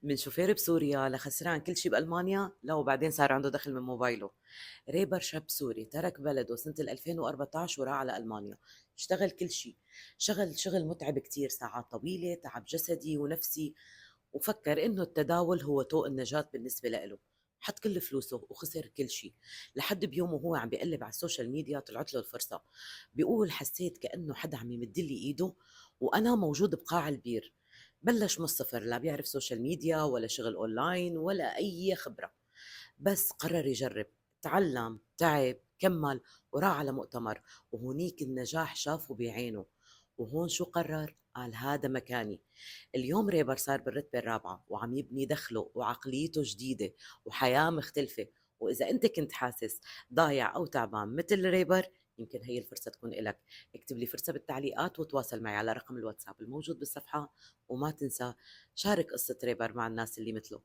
من شوفير بسوريا لخسران كل شيء بألمانيا، لا وبعدين صار عنده دخل من موبايله. ريبر شاب سوري ترك بلده سنة 2014 وراح على ألمانيا. اشتغل كل شيء، شغل متعب كتير، ساعات طويلة، تعب جسدي ونفسي، وفكر إنه التداول هو طوق النجاة بالنسبة له. حط كل فلوسه وخسر كل شيء، لحد بيوم وهو عم بيقلب على السوشيال ميديا طلعت له الفرصة. بيقول حسيت كأنه حدا عم يمد لي إيده وأنا موجود بقاع البير. بلش من الصفر، لا بيعرف سوشيال ميديا ولا شغل أونلاين ولا أي خبرة، بس قرر يجرب. تعلم، تعب، كمل، وراح على مؤتمر، وهونيك النجاح شافه بعينه. وهون شو قرر؟ قال هذا مكاني. اليوم ريبر صار بالرتبة الرابعة وعم يبني دخله وعقليته جديدة وحياة مختلفة. وإذا أنت كنت حاسس ضايع أو تعبان مثل ريبر، يمكن هي الفرصة تكون إلك. اكتب لي فرصة بالتعليقات وتواصل معي على رقم الواتساب الموجود بالصفحة. وما تنسى شارك قصة ريبر مع الناس اللي مثله.